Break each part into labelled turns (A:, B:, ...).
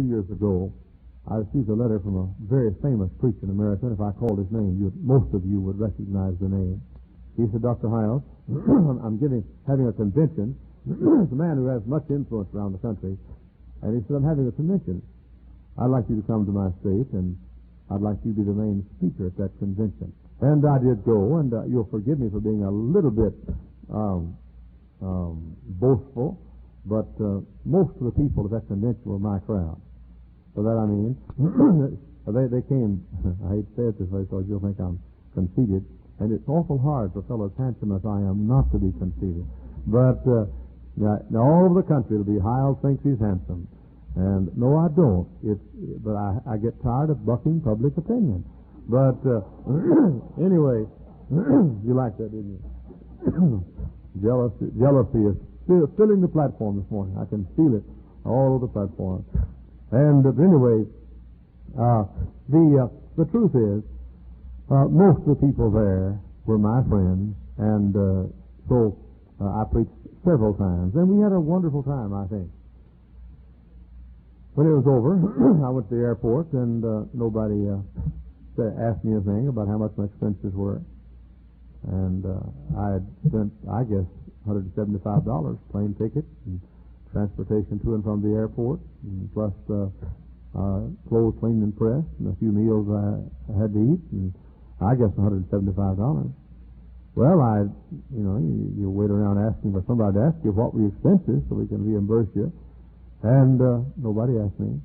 A: 2 years ago, I received a letter from a very famous preacher in America, and if I called his name, most of you would recognize the name. He said, Dr. Hyles, I'm having a convention. It's a man who has much influence around the country, and he said, I'm having a convention. I'd like you to come to my state, and I'd like you to be the main speaker at that convention. And I did go, and you'll forgive me for being a little bit boastful, but most of the people at that convention were my crowd. So that I mean, they came, I hate to say it this way, so you'll think I'm conceited, and it's awful hard for fellows handsome as I am not to be conceited. But now all over the country it'll be Hyles thinks he's handsome. And no, I don't. But I get tired of bucking public opinion. But anyway, you like that, didn't you? Jealousy is filling the platform this morning. I can feel it all over the platform. And anyway, the truth is, most of the people there were my friends, and so I preached several times, and we had a wonderful time, I think. When it was over, I went to the airport, and nobody asked me anything about how much my expenses were. And I had spent, I guess, $175 plane ticket and transportation to and from the airport, and plus clothes cleaned and pressed, and a few meals I had to eat, and I guess $175. Well, you wait around asking for somebody to ask you what were your expenses so we can reimburse you. And nobody asked me.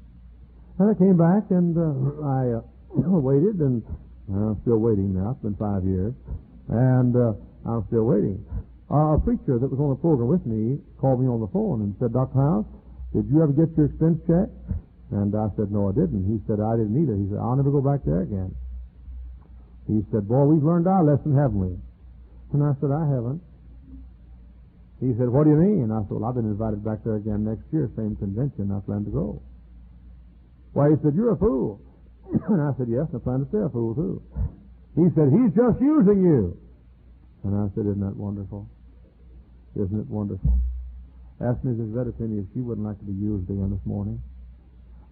A: And I came back, and I waited, and I'm still waiting now. It's been 5 years. And I'm still waiting. A preacher that was on the program with me called me on the phone and said, Dr. Hyles, did you ever get your expense check? And I said, no, I didn't. He said, I didn't either. He said, I'll never go back there again. He said, boy, we've learned our lesson, haven't we? And I said, I haven't. He said, what do you mean? And I said, well, I've been invited back there again next year, same convention. I plan to go. Why, he said, you're a fool. And I said, yes, I plan to stay a fool, too. He said, he's just using you. And I said, isn't that wonderful? Isn't it wonderful? Ask Mrs. Vetterpenny if she wouldn't like to be used again this morning.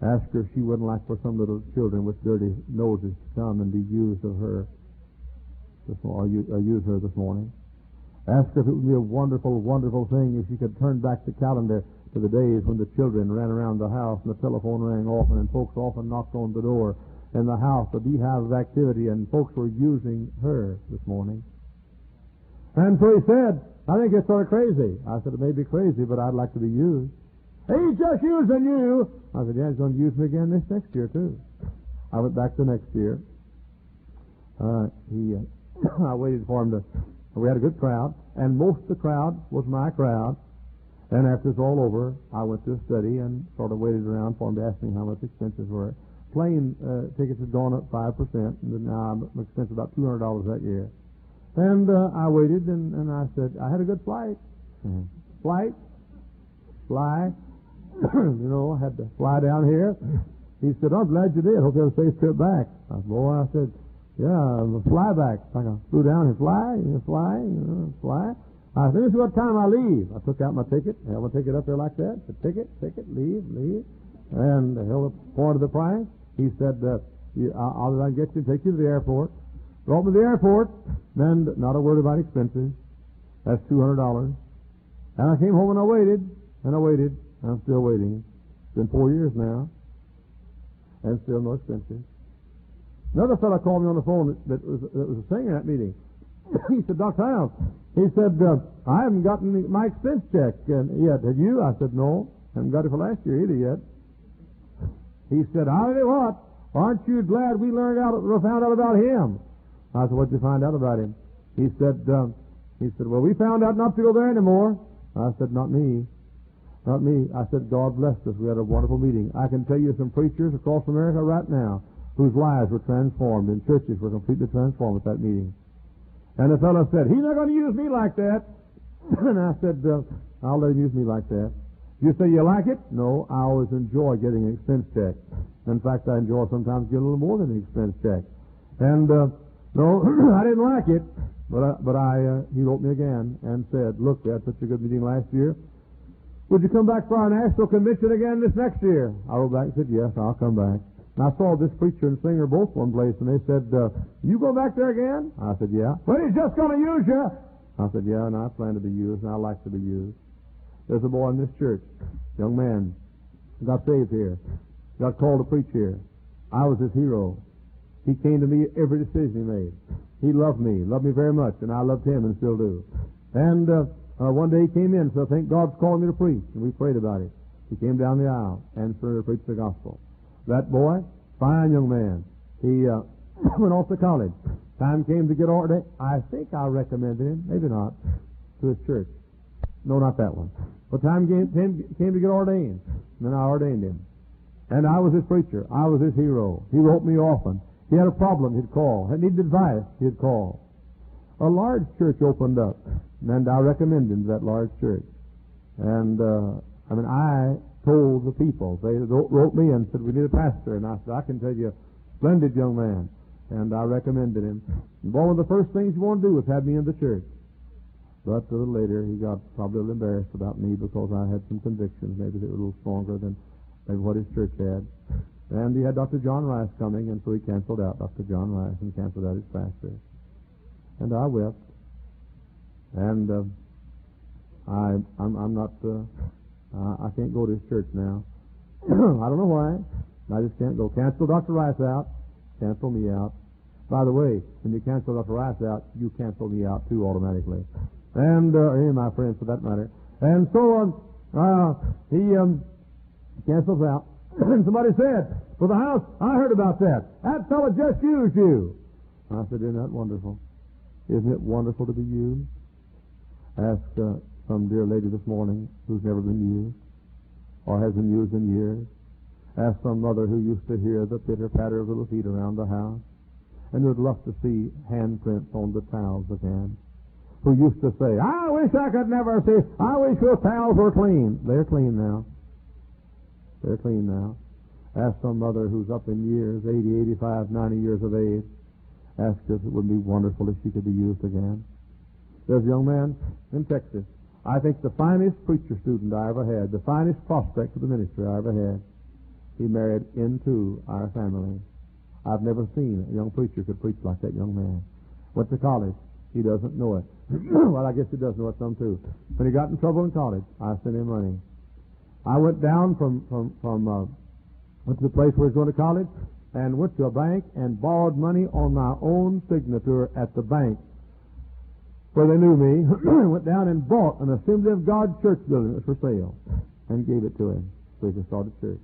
A: Ask her if she wouldn't like for some little children with dirty noses to come and be used of her, or use her this morning. Ask her if it would be a wonderful, wonderful thing if she could turn back the calendar to the days when the children ran around the house and the telephone rang often and folks often knocked on the door and the house, a beehive of activity, and folks were using her this morning. And so he said, I think it's sort of crazy. I said, it may be crazy, but I'd like to be used. He's just using you. I said, yeah, he's going to use me again this next year, too. I went back the next year. I waited for him to... We had a good crowd, and most of the crowd was my crowd. And after it's all over, I went to a study and sort of waited around for him to ask me how much expenses were. Plane tickets had gone up 5%, and now I'm expensive about $200 that year. And I waited, and I said, I had a good flight. Fly. I had to fly down here. He said, I'm glad you did. Hope you have a safe trip back. I said, boy, I said, yeah, fly back. Like I flew down and fly. I said, this is what time I leave. I took out my ticket, held my ticket up there like that. Said, ticket, leave. And I held up, pointed the price. He said, I'll get you, take you to the airport. Brought me to the airport, and not a word about expenses. That's $200. And I came home and I waited. I'm still waiting. It's been 4 years now, and still no expenses. Another fellow called me on the phone that was a singer at that meeting. He said, Dr. Hyles, he said, I haven't gotten my expense check yet. Have you? I said, no. Haven't got it for last year either yet. He said, I tell you what, aren't you glad we found out about him? I said, what'd you find out about him? He said, well, we found out not to go there anymore. I said, not me. I said, God bless us. We had a wonderful meeting. I can tell you some preachers across America right now whose lives were transformed and churches were completely transformed at that meeting. And the fellow said, he's not going to use me like that. And I said, I'll let him use me like that. You say you like it? No, I always enjoy getting an expense check. In fact, I enjoy sometimes getting a little more than an expense check. And no, I didn't like it, but he wrote me again and said, look, we had such a good meeting last year. would you come back for our national convention again this next year? I wrote back and said, yes, I'll come back. And I saw this preacher and singer both one place, and they said, you go back there again? I said, yeah. But he's just going to use you. I said, yeah, and I plan to be used, and I like to be used. There's a boy in this church, young man, got saved here, got called to preach here. I was his hero. He came to me every decision he made. He loved me very much, and I loved him and still do. And one day he came in and said, I think God's calling me to preach, and we prayed about it. He came down the aisle and started to preach the gospel. That boy, fine young man, he went off to college. Time came to get ordained. I think I recommended him, maybe not, to his church. No, not that one. But time came to get ordained. And then I ordained him. And I was his preacher. I was his hero. He wrote me often. He had a problem, he'd call. He needed advice, he'd call. A large church opened up, and I recommended him to that large church. And, I told the people. They wrote me and said, we need a pastor. And I said, I can tell you, splendid young man. And I recommended him. And one of the first things he wanted to do was have me in the church. But a little later, he got probably a little embarrassed about me because I had some convictions, maybe that were a little stronger than maybe what his church had. And he had Dr. John Rice coming, and so he canceled out Dr. John Rice and canceled out his pastor. And I wept. And I'm not, I can't go to his church now. I don't know why. I just can't go. Cancel Dr. Rice out. Cancel me out. By the way, when you cancel Dr. Rice out, you cancel me out too automatically. And, my friends for that matter. And so he cancels out. And somebody said, for the house, I heard about that. That fellow just used you. I said, isn't that wonderful? Isn't it wonderful to be used? Ask some dear lady this morning who's never been used or hasn't been used in years. Ask some mother who used to hear the pitter-patter of little feet around the house and would love to see handprints on the towels again. Who used to say, I wish I could never see, I wish those towels were clean. They're clean now. They're clean now. Ask some mother who's up in years, 80, 85, 90 years of age. Ask her if it would be wonderful if she could be used again. There's a young man in Texas. I think the finest preacher student I ever had, the finest prospect for the ministry I ever had. He married into our family. I've never seen a young preacher could preach like that young man. Went to college. He doesn't know it. Well, I guess he does know it some too. When he got in trouble in college, I sent him money. I went down went to the place where he was going to college and went to a bank and borrowed money on my own signature at the bank where they knew me. Went down and bought an Assembly of God church building that was for sale and gave it to him so he could start a church.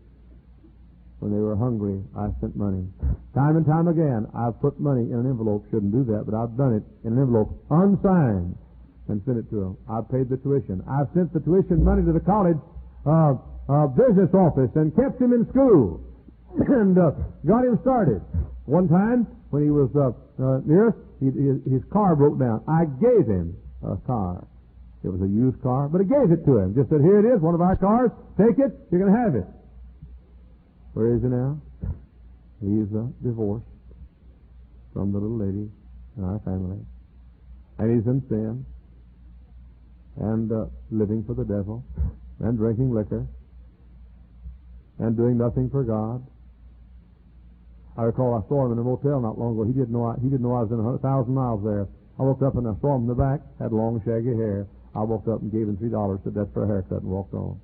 A: When they were hungry, I sent money. Time and time again, I've put money in an envelope. Shouldn't do that, but I've done it in an envelope unsigned and sent it to them. I've paid the tuition. I've sent the tuition money to the college business office and kept him in school and got him started. One time, when he was near us, his car broke down. I gave him a car. It was a used car, but I gave it to him. Just said, here it is, one of our cars. Take it. You're going to have it. Where is he now? He's divorced from the little lady in our family. And he's in sin and living for the devil and drinking liquor and doing nothing for God. I recall I saw him in a motel not long ago. He didn't know I was in 1,000 miles there. I woke up and I saw him in the back, had long shaggy hair. I woke up and gave him $3, said that's for a haircut, and walked on.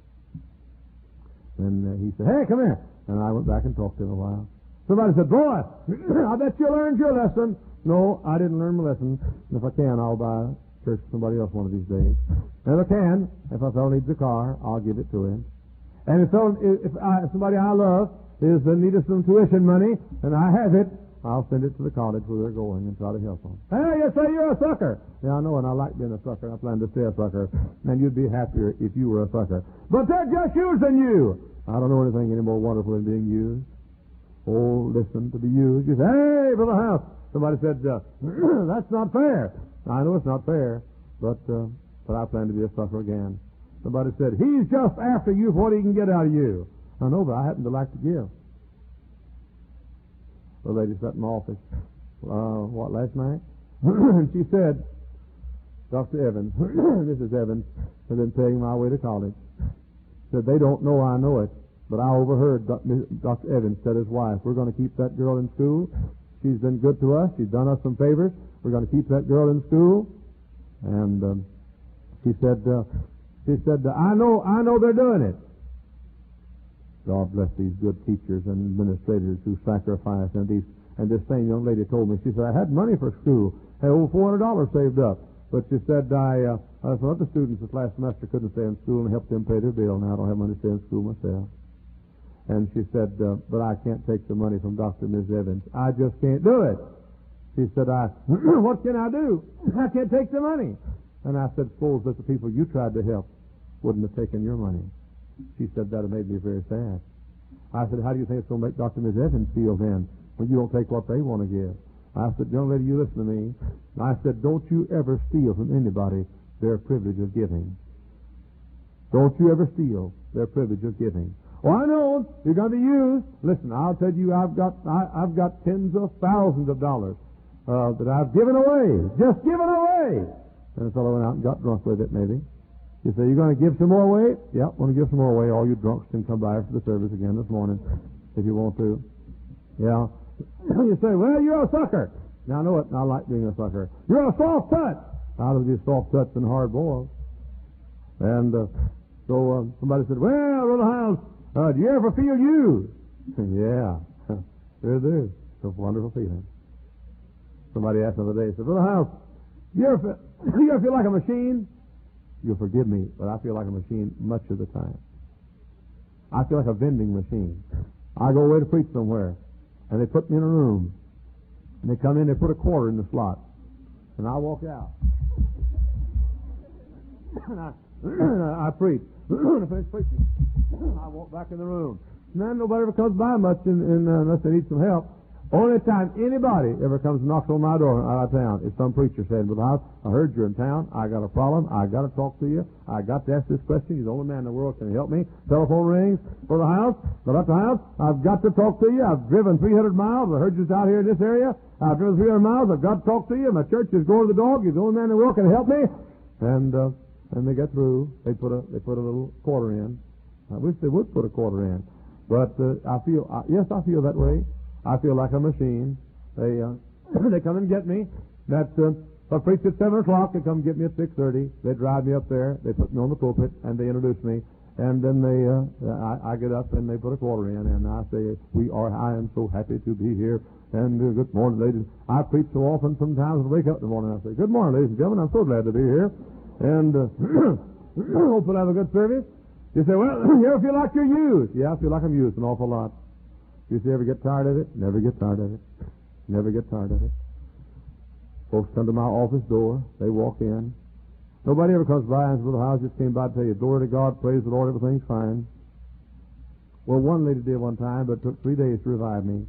A: And he said, hey, come here. And I went back and talked to him a while. Somebody said, boy, I bet you learned your lesson. No, I didn't learn my lesson. And if I can, I'll buy a church for somebody else one of these days. And if I can, if a fellow needs a car, I'll give it to him. And if somebody I love is in need of some tuition money, and I have it, I'll send it to the college where they're going and try to help them. Hey, you say you're a sucker. Yeah, I know, and I like being a sucker. I plan to stay a sucker. And you'd be happier if you were a sucker. But they're just using you. I don't know anything any more wonderful than being used. Oh, listen, to be used. You say, hey, for the house. Somebody said, that's not fair. I know it's not fair, but I plan to be a sucker again. Somebody said, he's just after you for what he can get out of you. I know, but I happen to like to give. The lady sat in my office, last night? And she said, Dr. Evans, Mrs. Evans, has been paying my way to college. Said, they don't know I know it, but I overheard Dr. Evans tell his wife, we're going to keep that girl in school. She's been good to us. She's done us some favors. We're going to keep that girl in school. And she said, I know they're doing it. God bless these good teachers and administrators who sacrifice. And this same young lady told me, she said, I had money for school. I had over $400 saved up. But she said, some other students this last semester couldn't stay in school and help them pay their bill. Now I don't have money to stay in school myself. And she said, but I can't take the money from Dr. and Ms. Evans. I just can't do it. She said, what can I do? I can't take the money. And I said, suppose that the people you tried to help wouldn't have taken your money. She said, that made me very sad. I said, how do you think it's going to make Dr. and Ms. Evans feel then when you don't take what they want to give? I said, young lady, you listen to me. I said, don't you ever steal from anybody their privilege of giving. Don't you ever steal their privilege of giving. Oh, I know you're going to be used. Listen, I'll tell you, I've got tens of thousands of dollars that I've given away, just given away. And the fellow went out and got drunk with it, maybe. You say, you're going to give some more away? Yep, I'm going to give some more away. All you drunks can come by for the service again this morning if you want to. Yeah. You say, well, you're a sucker. Now, I know it, and I like being a sucker. You're a soft touch. I'd rather be soft touch than hard boiled. And so somebody said, well, Brother Hyles, do you ever feel used? Yeah, sure do. It's a wonderful feeling. Somebody asked the other day, said, Brother Hyles, do you ever feel like a machine? You'll forgive me, but I feel like a machine much of the time. I feel like a vending machine. I go away to preach somewhere, and they put me in a room, and they come in, they put a quarter in the slot, and I walk out. And I preach. When I finish preaching, I walk back in the room. And then nobody ever comes by much unless they need some help. Only time anybody ever comes and knocks on my door out of town is some preacher saying, Brother Hyles, I heard you're in town. I got a problem. I got to talk to you. I got to ask this question. You're the only man in the world who can help me. Telephone rings. Brother Hyles, Dr. Hyles, I've got to talk to you. I've driven 300 miles. I heard you're out here in this area. I've driven 300 miles. I've got to talk to you. My church is going to the dog. You're the only man in the world who can help me. And they get through. They put a little quarter in. I wish they would put a quarter in. But I feel that way. I feel like a machine. They come and get me. If I preach at 7 o'clock, they come get me at 6:30. They drive me up there. They put me on the pulpit, and they introduce me. And then I get up, and they put a quarter in, and I say, I am so happy to be here. And good morning, ladies. I preach so often, sometimes I wake up in the morning and I say, good morning, ladies and gentlemen. I'm so glad to be here. And hope we'll have a good service. You say, well, you ever feel like you're used? Yeah, I feel like I'm used an awful lot. You say, ever get tired of it? Never get tired of it. Never get tired of it. Folks come to my office door. They walk in. Nobody ever comes by and says, Brother Hyles, just came by to tell you, glory to God, praise the Lord, everything's fine. Well, one lady did one time, but it took 3 days to revive me.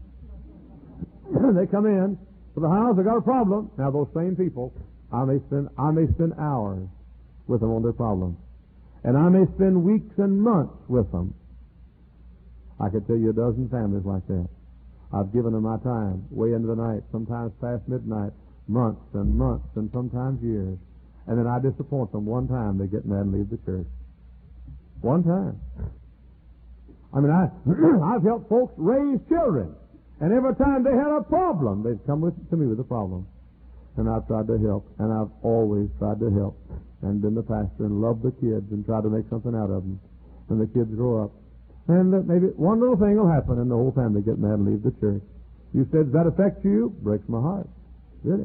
A: They come in. Brother Hyles, I got a problem. Now, those same people, I may spend hours with them on their problems. And I may spend weeks and months with them. I could tell you a dozen families like that. I've given them my time, way into the night, sometimes past midnight, months and months, and sometimes years. And then I disappoint them one time, they get mad and leave the church. One time. I mean, I've helped folks raise children, and every time they had a problem, they'd come to me with a problem. And I've tried to help, and I've always tried to help, and been the pastor and loved the kids and tried to make something out of them when the kids grow up. And maybe one little thing will happen, and the whole family get mad and leave the church. You said, does that affect you? Breaks my heart. Really?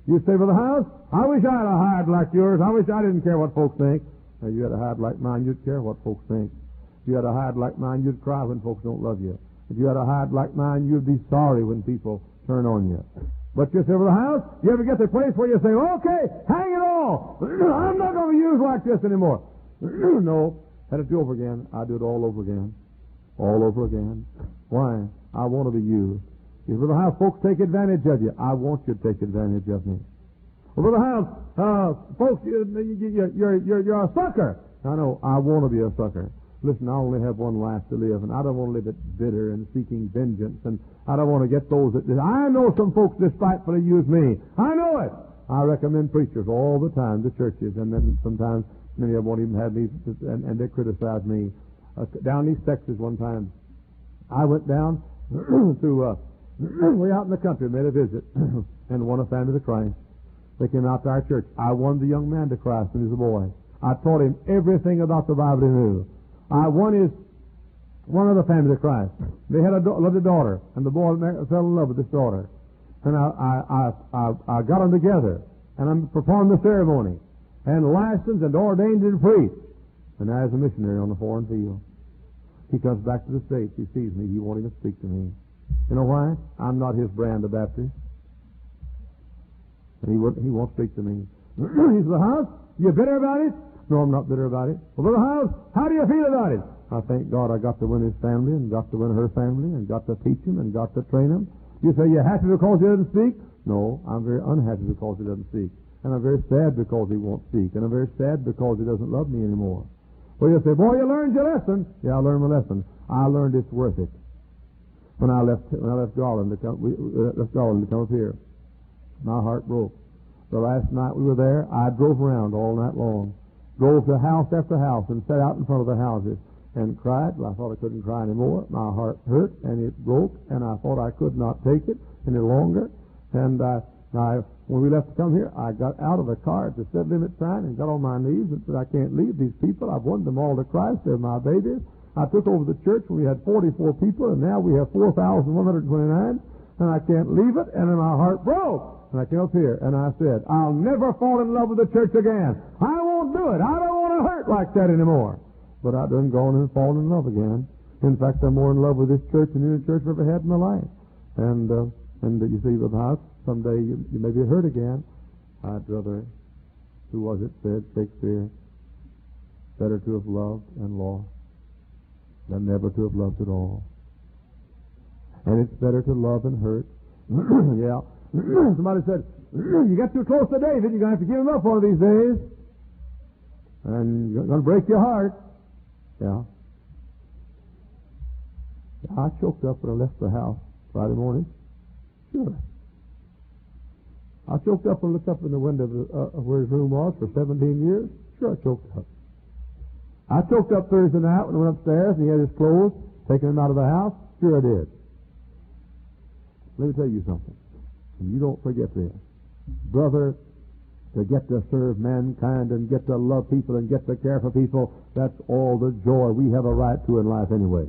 A: You say, Brother Hyles, I wish I had a heart like yours. I wish I didn't care what folks think. Now, you had a heart like mine, you'd care what folks think. If you had a heart like mine, you'd cry when folks don't love you. If you had a heart like mine, you'd be sorry when people turn on you. But you say, Brother Hyles, you ever get to a place where you say, okay, hang it all. I'm not going to be used like this anymore. No. Had it do over again, I'd do it all over again. All over again. Why? I want to be used. If Brother Hyles, folks take advantage of you, I want you to take advantage of me. Well, Brother Hyles, folks, you're a sucker. I know, I want to be a sucker. Listen, I only have one life to live, and I don't want to live it bitter and seeking vengeance, and I don't want to get those that... I know some folks despitefully use me. I know it. I recommend preachers all the time to churches, and then sometimes Many of them won't even have me, and they criticize me. Down East Texas one time, I went down to way out in the country, made a visit, and won a family to Christ. They came out to our church. I won the young man to Christ when he was a boy. I taught him everything about the Bible he knew. I won one of the family to Christ. They had a lovely daughter, and the boy fell in love with this daughter. And I got them together, and I performed the ceremony, and licensed and ordained and preached. And now he's a missionary on the foreign field. He comes back to the States. He sees me. He won't even speak to me. You know why? I'm not his brand of Baptist. And he won't speak to me. He says, Hyles, you bitter about it? No, I'm not bitter about it. Well, Brother Hyles, how do you feel about it? I thank God I got to win his family, and got to win her family, and got to teach him, and got to train him. You say, you're happy because he doesn't speak? No, I'm very unhappy because he doesn't speak. And I'm very sad because he won't speak. And I'm very sad because he doesn't love me anymore. Well, you say, boy, you learned your lesson. Yeah, I learned my lesson. I learned it's worth it. When I left Garland to come up here, my heart broke. The last night we were there, I drove around all night long. Drove to house after house and sat out in front of the houses and cried. Well, I thought I couldn't cry anymore. My heart hurt and it broke, and I thought I could not take it any longer. And when we left to come here, I got out of the car at the speed limit sign and got on my knees and said, I can't leave these people. I've won them all to Christ. They're my babies. I took over the church when we had 44 people, and now we have 4,129, and I can't leave it, and then my heart broke. And I came up here, and I said, I'll never fall in love with the church again. I won't do it. I don't want to hurt like that anymore. But I done gone and fallen in love again. In fact, I'm more in love with this church than any church I've ever had in my life. And you see, with House, someday you may be hurt again. I'd rather, who was it, said Shakespeare, better to have loved and lost than never to have loved at all. And it's better to love and hurt. Yeah. Somebody said, you got too close to David, you're going to have to give him up one of these days. And you're going to break your heart. Yeah. I choked up when I left the house Friday morning. Sure. I choked up and looked up in the window of where his room was for 17 years. Sure, I choked up. I choked up Thursday night when I went upstairs and he had his clothes, taking them out of the house. Sure I did. Let me tell you something. And you don't forget this. Brother, to get to serve mankind and get to love people and get to care for people, that's all the joy we have a right to in life anyway.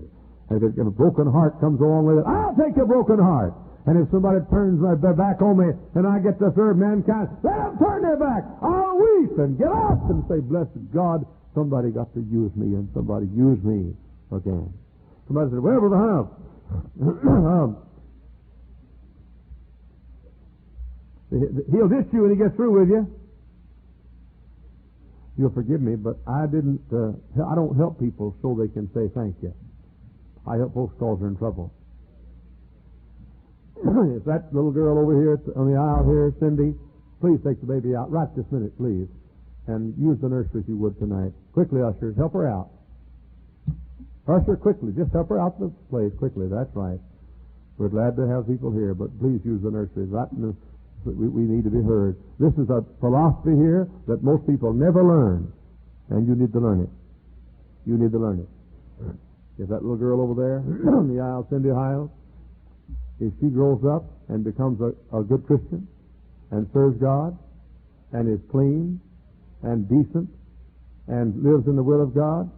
A: And if a broken heart comes along with it, I'll take a broken heart. And if somebody turns their back on me and I get to serve mankind, let them turn their back. I'll weep and get up and say, blessed God, somebody got to use me, and somebody used me again. Somebody said, well, Brother Hyles, he'll dish you when he gets through with you. You'll forgive me, but I don't help people so they can say thank you. I help folks because they're in trouble. If that little girl over here on the aisle here, Cindy, please take the baby out right this minute, please. And use the nursery if you would tonight. Quickly, ushers, help her out. Usher, quickly, just help her out the place quickly. That's right. We're glad to have people here, but please use the nursery. Right in we need to be heard. This is a philosophy here that most people never learn, and you need to learn it. You need to learn it. If that little girl over there on the aisle, Cindy Hyles, if she grows up and becomes a good Christian and serves God and is clean and decent and lives in the will of God,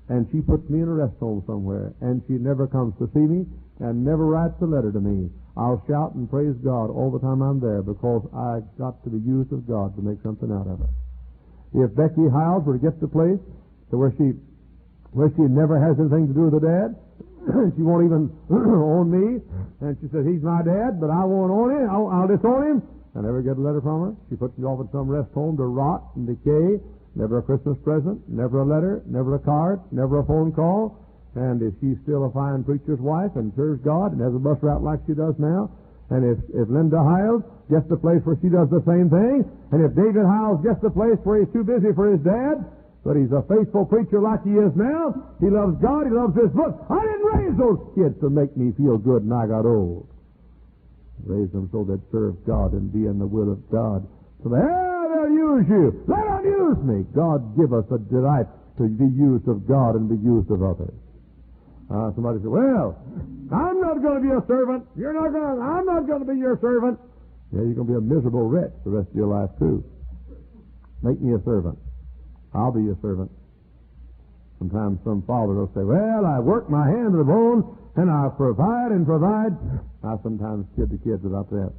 A: and she puts me in a rest home somewhere, and she never comes to see me and never writes a letter to me, I'll shout and praise God all the time I'm there, because I got to be used of God to make something out of it. If Becky Hyles were to get to the place to where she never has anything to do with her dad, she won't even own me, and she says, he's my dad, but I won't own him, I'll disown him. I never get a letter from her. She puts me off at some rest home to rot and decay. Never a Christmas present, never a letter, never a card, never a phone call. And if she's still a fine preacher's wife and serves God and has a bus route like she does now, and if Linda Hyles gets the place where she does the same thing, and if David Hyles gets the place where he's too busy for his dad, but he's a faithful preacher like he is now, he loves God, he loves his book. I didn't raise those kids to make me feel good when I got old. Raise them so they'd serve God and be in the will of God. So they'll use use you. Let him use me. God give us a delight to be used of God and be used of others. Somebody said, well, I'm not going to be a servant. I'm not going to be your servant. Yeah, you're going to be a miserable wretch the rest of your life, too. Make me a servant. I'll be your servant. Sometimes some father will say, well, I work my hand to the bone, and I provide and provide. I sometimes kid the kids about that.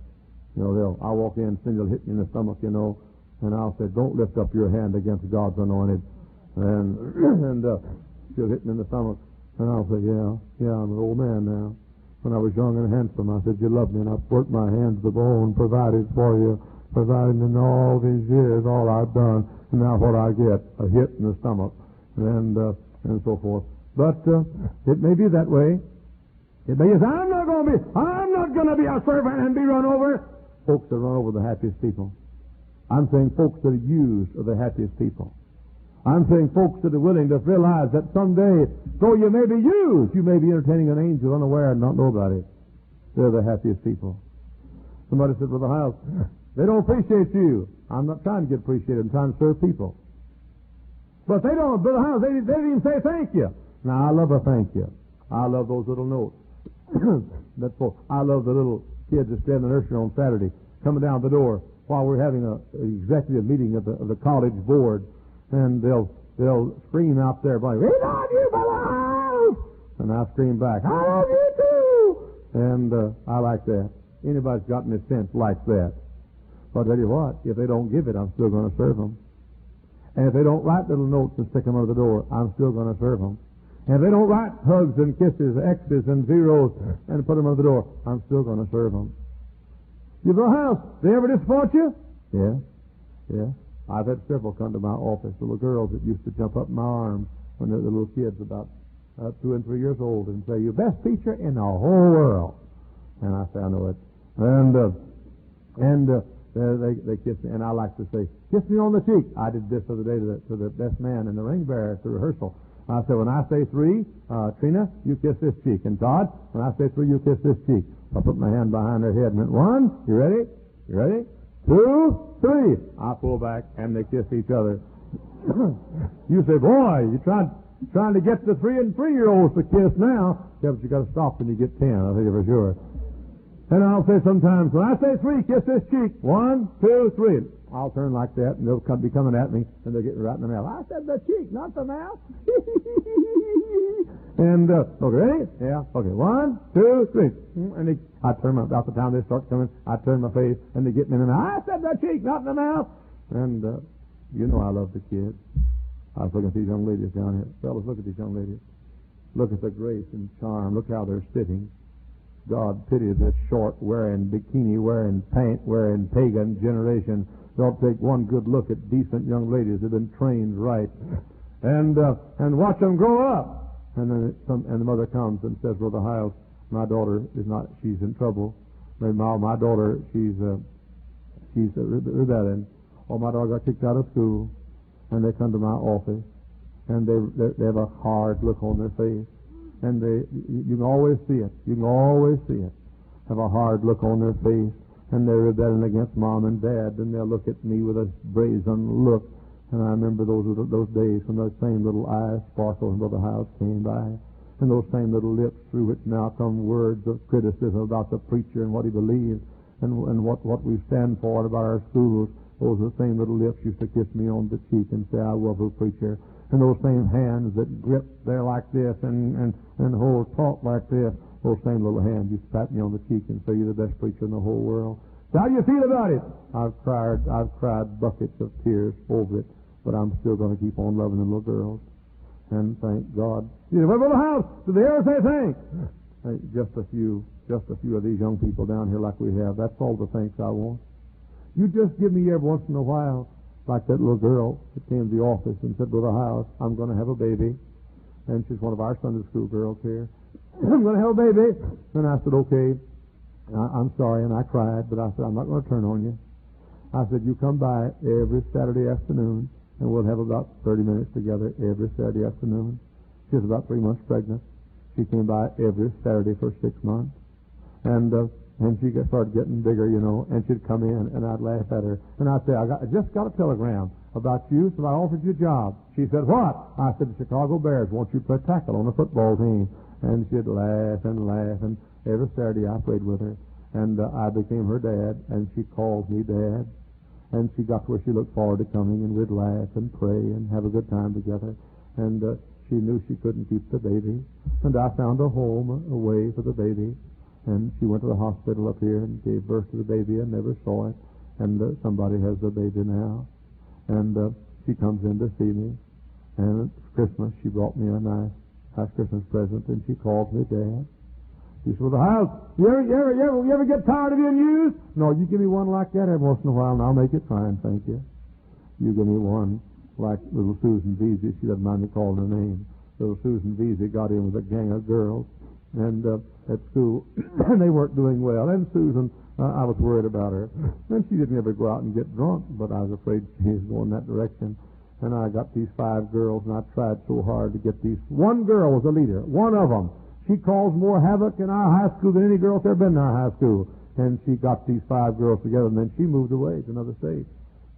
A: You know, I'll walk in, and they'll hit me in the stomach, you know, and I'll say, don't lift up your hand against God's anointed. And she'll hit me in the stomach, and I'll say, yeah, I'm an old man now. When I was young and handsome, I said, you love me, and I've worked my hand to the bone, provided for you, provided in all these years, all I've done, and now what I get, a hit in the stomach, and so forth. But it may be that way. It may be, I'm not going to be a servant and be run over. Folks that run over the happiest people. I'm saying folks that are used are the happiest people. I'm saying folks that are willing to realize that someday, though you may be used, you may be entertaining an angel unaware and not know about it. They're the happiest people. Somebody said, Brother Hyles, they don't appreciate you. I'm not trying to get appreciated. I'm trying to serve people. But they don't, Brother Hyles, they didn't even say thank you. Now, I love a thank you. I love those little notes. I love the little kids that stay in the nursery on Saturday, coming down the door while we're having an executive meeting of the college board. And they'll scream out there, "We love you, Brother Hyles!" And I scream back, "I love you too!" And I like that. Anybody's got any sense likes that. But I'll tell you what, if they don't give it, I'm still going to serve them. And if they don't write little notes and stick them under the door, I'm still going to serve them. And if they don't write hugs and kisses, X's and zeros, and put them under the door, I'm still going to serve them. You Brother Hyles, they ever disappoint you? Yeah. I've had several come to my office, little girls that used to jump up in my arms when they were little kids about 2 and 3 years old and say, "You're the best teacher in the whole world." And I say, "I know it." And they kiss me, and I like to say, "Kiss me on the cheek." I did this the other day to the best man and the ring bearer at the rehearsal. I said, when I say 3, Trina, you kiss this cheek. And Todd, when I say 3, you kiss this cheek. I put my hand behind their head and went, 1, you ready? You ready? 2, 3. I pull back, and they kiss each other. You say, "Boy, you're trying to get the 3 and 3-year-olds to kiss now." Yeah, but you got to stop when you get 10, I'll tell you for sure. And I'll say sometimes, when I say 3, kiss this cheek. 1, 2, 3. I'll turn like that, and they'll be coming at me, and they'll get right in the mouth. I said the cheek, not the mouth. And, okay, ready? Yeah, okay. 1, 2, 3. And I turn my, about the time they start coming, I turn my face, and they get me in the mouth. I said the cheek, not in the mouth. And, you know I love the kids. I was looking at these young ladies down here. Fellas, look at these young ladies. Look at the grace and charm. Look how they're sitting. God pity this short-wearing, bikini-wearing, pant-wearing, pagan generation. Don't take one good look at decent young ladies that have been trained right. And watch them grow up. And then the mother comes and says, "Brother Hyles, my daughter is not, she's in trouble. My daughter, she's rebelling. Or my daughter got kicked out of school." And they come to my office, and they have a hard look on their face. And you can always see it. You can always see it. Have a hard look on their face. And they're rebelling against Mom and Dad. And they'll look at me with a brazen look. And I remember those days when those same little eyes sparkled when Brother Hyles came by. And those same little lips through which now come words of criticism about the preacher and what he believes and what we stand for and about our schools. Those are the same little lips used to kiss me on the cheek and say, "I love the preacher." And those same hands that grip there like this and hold talk like this, those same little hands used to pat me on the cheek and say, "You're the best preacher in the whole world." So how do you feel about it? I've cried buckets of tears over it, but I'm still going to keep on loving the little girls. And thank God. You know, Brother Hyles, do they ever say thanks? Just a few of these young people down here like we have. That's all the thanks I want. You just give me every once in a while, like that little girl that came to the office and said, "Brother Hyles, I'm going to have a baby." And she's one of our Sunday school girls here. "I'm going to have a baby." And I said, "Okay, I'm sorry." And I cried, but I said, "I'm not going to turn on you." I said, "You come by every Saturday afternoon, and we'll have about 30 minutes together every Saturday afternoon." She was about 3 months pregnant. She came by every Saturday for 6 months. And And she started getting bigger, and she'd come in, and I'd laugh at her. And I'd say, I just got a telegram about you, so I offered you a job. She said, what? I said, the Chicago Bears want you to play tackle on a football team. And she'd laugh and laugh, and every Saturday I prayed with her. And I became her dad, and she called me Dad. And she got to where she looked forward to coming, and we'd laugh and pray and have a good time together. And she knew she couldn't keep the baby. And I found a home, a way for the baby. And she went to the hospital up here and gave birth to the baby and never saw it. And somebody has the baby now. And she comes in to see me. And at Christmas, she brought me a nice Christmas present, and she called me Dad. She said, well, the house, you ever get tired of being used? No, you give me one like that every once in a while, and I'll make it fine, thank you. You give me one like little Susan Veazey. She doesn't mind me calling her name. Little Susan Veazey got in with a gang of girls. And at school, they weren't doing well. And Susan, I was worried about her. And she didn't ever go out and get drunk, but I was afraid she was going that direction. And I got these 5 girls, and I tried so hard to get these. One girl was a leader, one of them. She caused more havoc in our high school than any girl that's ever been in our high school. And she got these 5 girls together, and then she moved away to another state.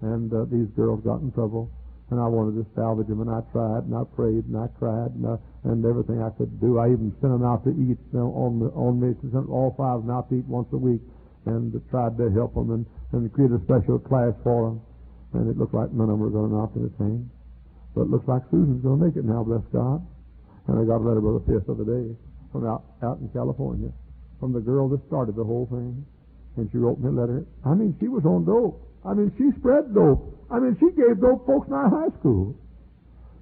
A: And these girls got in trouble. And I wanted to salvage them, and I tried, and I prayed, and I cried, and everything I could do. I even sent them out to eat on me. Sent all 5 of them out to eat once a week, and tried to help them and create a special class for them. And it looked like none of them were going to knock anything. But it looks like Susan's going to make it now, bless God. And I got a letter, Brother Pierce, the other day from out in California, from the girl that started the whole thing. And she wrote me a letter. I mean, she was on dope. I mean, she spread dope. I mean, she gave dope folks in our high school.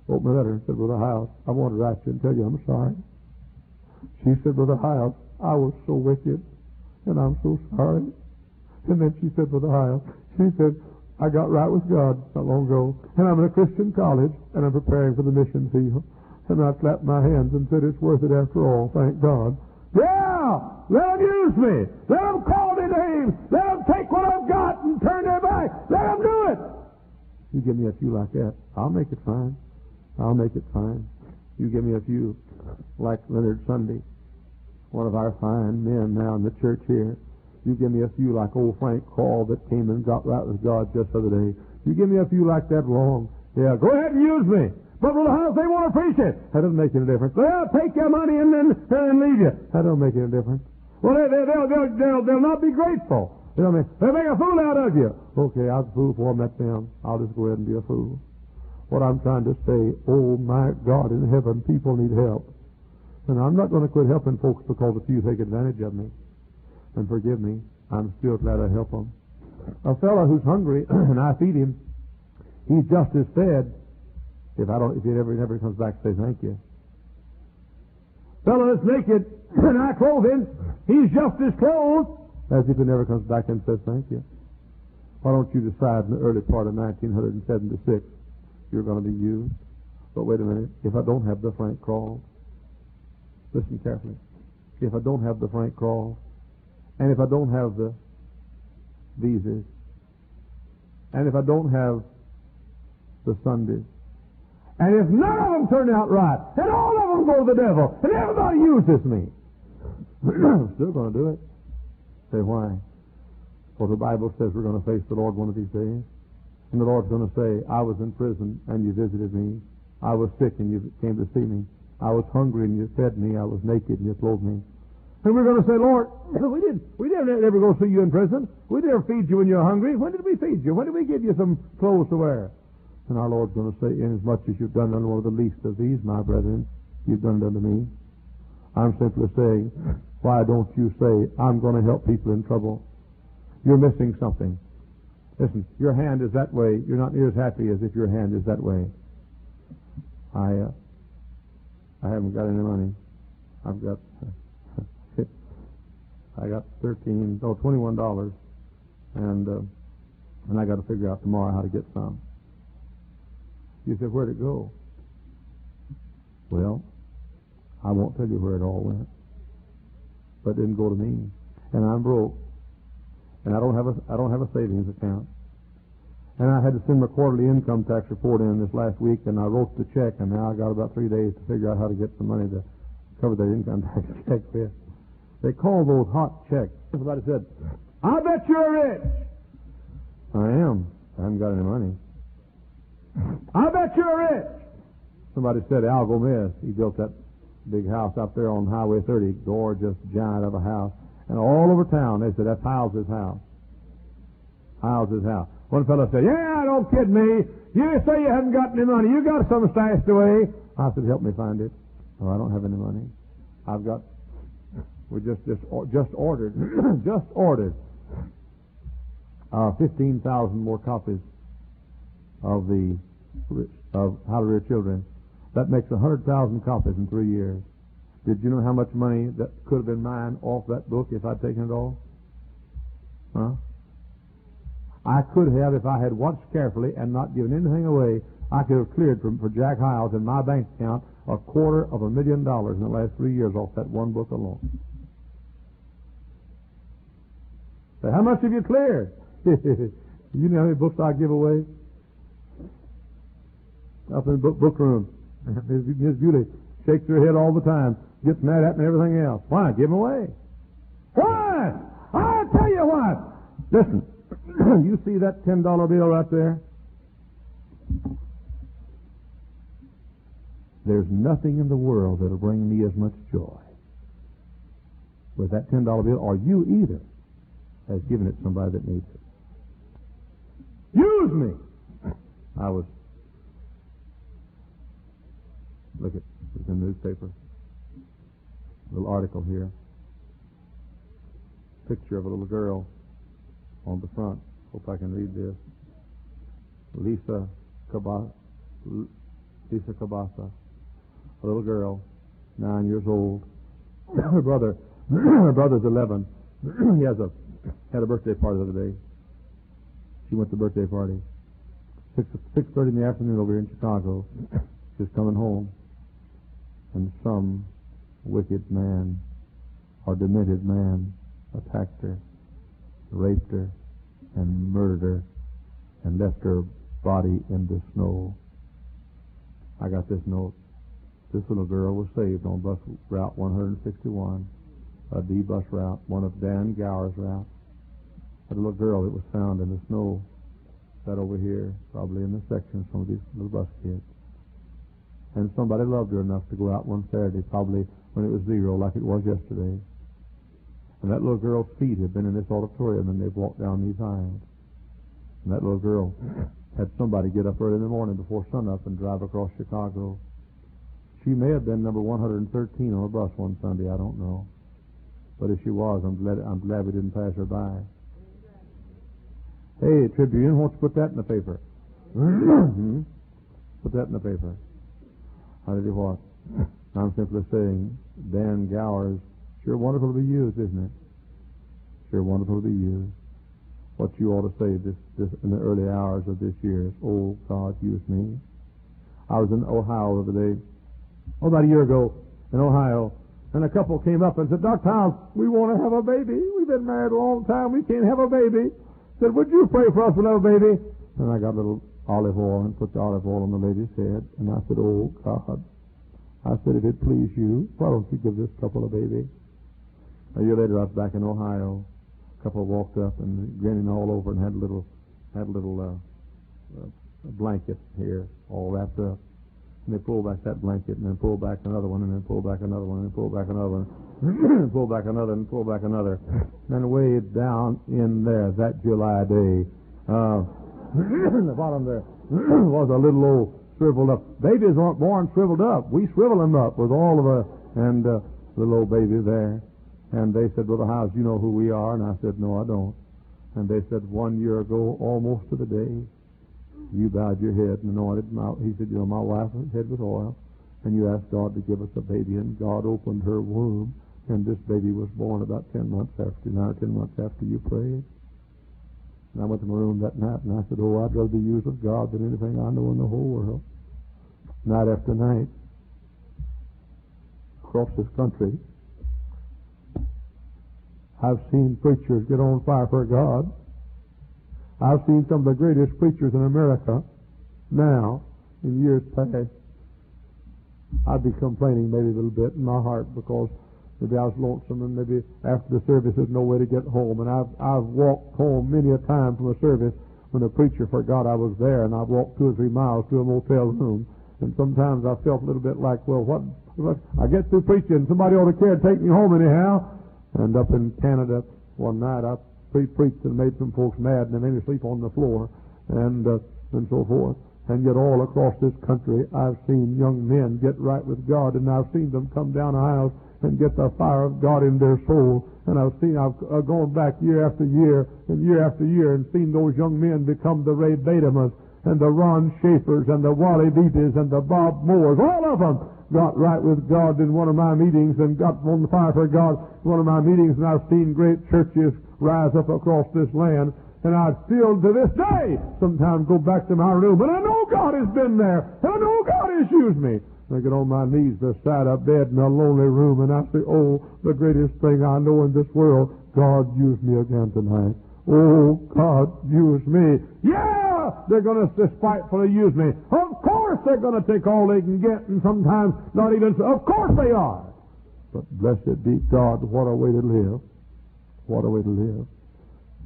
A: Wrote me a letter and said, Brother Hyles, I want to write you and tell you I'm sorry. She said, Brother Hyles, I was so wicked, and I'm so sorry. And then she said, Brother Hyles, she said, I got right with God not long ago, and I'm in a Christian college, and I'm preparing for the mission field. And I clapped my hands and said, it's worth it after all, thank God. Yeah! Let them use me! Let them call me names! Let them take what I've got and turn their back! Let them do it! You give me a few like that, I'll make it fine. I'll make it fine. You give me a few like Leonard Sunday, one of our fine men now in the church here. You give me a few like old Frank Crawl that came and got right with God just the other day. You give me a few like that long. Yeah, go ahead and use me. But Brother Hyles, they won't appreciate it. That doesn't make any difference. They'll take your money and then leave you. That don't make any difference. Well, they'll not be grateful. They'll make a fool out of you. Okay, I was a fool for them, that's them. I'll just go ahead and be a fool. What I'm trying to say, oh my God in heaven, people need help. And I'm not going to quit helping folks because a few take advantage of me. And forgive me, I'm still glad I help them. A fellow who's hungry and I feed him, he's just as fed. If he never comes back to say thank you. Fellow that's naked and I clothe him, he's just as clothed as if he never comes back and says thank you. Why don't you decide in the early part of 1976 you're going to be used? But wait a minute, if I don't have the Frank Crawl, listen carefully. If I don't have the Frank Crawl, and if I don't have the visas, and if I don't have the Sundays, and if none of them turn out right, and all of them go to the devil, and everybody uses me, I'm still going to do it. Say why? For the Bible says we're going to face the Lord one of these days. And the Lord's going to say, I was in prison and you visited me. I was sick and you came to see me. I was hungry and you fed me. I was naked and you clothed me. And we're going to say, Lord, we didn't ever go see you in prison. We never feed you when you're hungry. When did we feed you? When did we give you some clothes to wear? And our Lord's going to say, inasmuch as you've done unto one of the least of these, my brethren, you've done it unto me. I'm simply saying, why don't you say, I'm going to help people in trouble? You're missing something. Listen, your hand is that way. You're not near as happy as if your hand is that way. I haven't got any money. I've got $21, and I got to figure out tomorrow how to get some. You said, where'd it go? Well, I won't tell you where it all went, but it didn't go to me, and I'm broke, and I don't have a savings account, and I had to send my quarterly income tax report in this last week, and I wrote the check, and now I got about 3 days to figure out how to get some money to cover that income tax check with. They call those hot checks. Somebody said, I bet you're rich. I am. I haven't got any money. I bet you're rich. Somebody said Al Gomez, he built that big house up there on Highway 30, gorgeous giant of a house. And all over town, they said, that's Hyles' house. Hyles' house. One fellow said, yeah, don't kid me. You say you haven't got any money. You got some stashed away. I said, help me find it. Oh, I don't have any money. We just ordered, just ordered 15,000 more copies of How to Rear Children. That makes 100,000 copies in 3 years. Did you know how much money that could have been mine off that book if I'd taken it all? Huh? I could have, if I had watched carefully and not given anything away, I could have cleared for Jack Hyles in my bank account $250,000 in the last 3 years off that one book alone. So how much have you cleared? You know how many books I give away? Up in the book room. Miss Beauty shakes her head all the time, gets mad at me and everything else. Why? Give them away. Why? I'll tell you what. Listen, you see that $10 bill right there? There's nothing in the world that'll bring me as much joy with that $10 bill, or you either, as giving it to somebody that needs it. Use me! Look at it's in the newspaper. A little article here. Picture of a little girl on the front. Hope I can read this. Lisa Cabasa. A little girl, 9 years old. Her brother's 11. He had a birthday party the other day. She went to the birthday party. 6:30 in the afternoon over here in Chicago. She's coming home. And some wicked man or demented man attacked her, raped her, and murdered her, and left her body in the snow. I got this note. This little girl was saved on bus route 161, a D bus route, one of Dan Gower's routes. A little girl that was found in the snow, sat over here, probably in the section of some of these little bus kids. And somebody loved her enough to go out one Saturday, probably when it was 0, like it was yesterday. And that little girl's feet had been in this auditorium, and they've walked down these aisles. And that little girl had somebody get up early in the morning before sunup and drive across Chicago. She may have been number 113 on a bus one Sunday, I don't know. But if she was, I'm glad we didn't pass her by. Hey, Tribune, why don't you put that in the paper? Put that in the paper. How did he what? I'm simply saying, Dan Gower's sure wonderful to be used, isn't it? Sure wonderful to be used. What you ought to say this in the early hours of this year is, oh, God, use me. I was in Ohio the other day, about a year ago in Ohio, and a couple came up and said, Dr. Hyles, we want to have a baby. We've been married a long time. We can't have a baby. Said, would you pray for us to have a baby? And I got a little olive oil and put the olive oil on the lady's head. And I said, oh, God. I said, if it please you, why don't you give this couple a baby? A year later, I was back in Ohio. A couple walked up and grinning all over and had a little blanket here all wrapped up. And they pulled back that blanket and then pulled back another one and then pulled back another one and then pulled back another one and pulled back another and pulled back another. And way down in there that July day, the bottom there was a little old shriveled up. Babies aren't born shriveled up. We shrivel them up with all of a and little old baby there. And they said, Brother Hyles, you know who we are? And I said, no, I don't. And they said, 1 year ago, almost to the day, you bowed your head and anointed he said, my wife's head with oil, and you asked God to give us a baby, and God opened her womb, and this baby was born about 10 months after, 9 or 10 months after you prayed. And I went to my room that night, and I said, oh, I'd rather be used of God than anything I know in the whole world. Night after night, across this country, I've seen preachers get on fire for God. I've seen some of the greatest preachers in America now, in years past. I'd be complaining maybe a little bit in my heart because Maybe I was lonesome, and maybe after the service there's no way to get home. And I've walked home many a time from a service when the preacher forgot I was there, and I've walked 2 or 3 miles to a motel room. And sometimes I felt a little bit like, well, what? I get through preaching, somebody ought to care to take me home anyhow. And up in Canada one night, I preached and made some folks mad, and they made me sleep on the floor, and so forth. And yet all across this country, I've seen young men get right with God, and I've seen them come down aisles and get the fire of God in their soul. And I've gone back year after year and year after year and seen those young men become the Ray Batamas and the Ron Schaefers and the Wally Beatties and the Bob Moores. All of them got right with God in one of my meetings and got on the fire for God in one of my meetings, and I've seen great churches rise up across this land. And I still, to this day, sometimes go back to my room, and I know God has been there, and I know God has used me. I get on my knees beside a bed in a lonely room, and I say, oh, the greatest thing I know in this world, God used me again tonight. Oh, God used me. Yeah, they're going to despitefully use me. Of course they're going to take all they can get, and sometimes not even so. Of course they are. But blessed be God, what a way to live. What a way to live.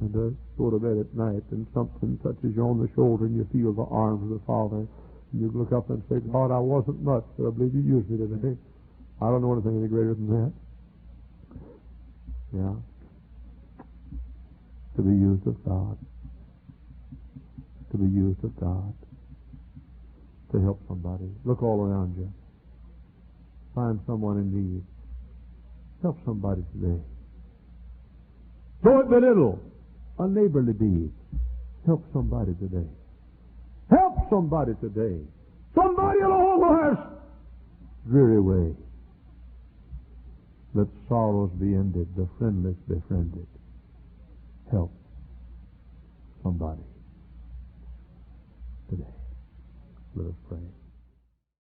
A: And go to bed at night, and something touches you on the shoulder, and you feel the arms of the Father. And you look up and say, God, I wasn't much, but I believe you used me today. I don't know anything any greater than that. Yeah. To be used of God. To be used of God. To help somebody. Look all around you. Find someone in need. Help somebody today. Though it be little, a neighborly deed. Help somebody today. Help somebody today. Somebody along life's dreary way. Let sorrows be ended, the friendless befriended. Help somebody today. Let us pray.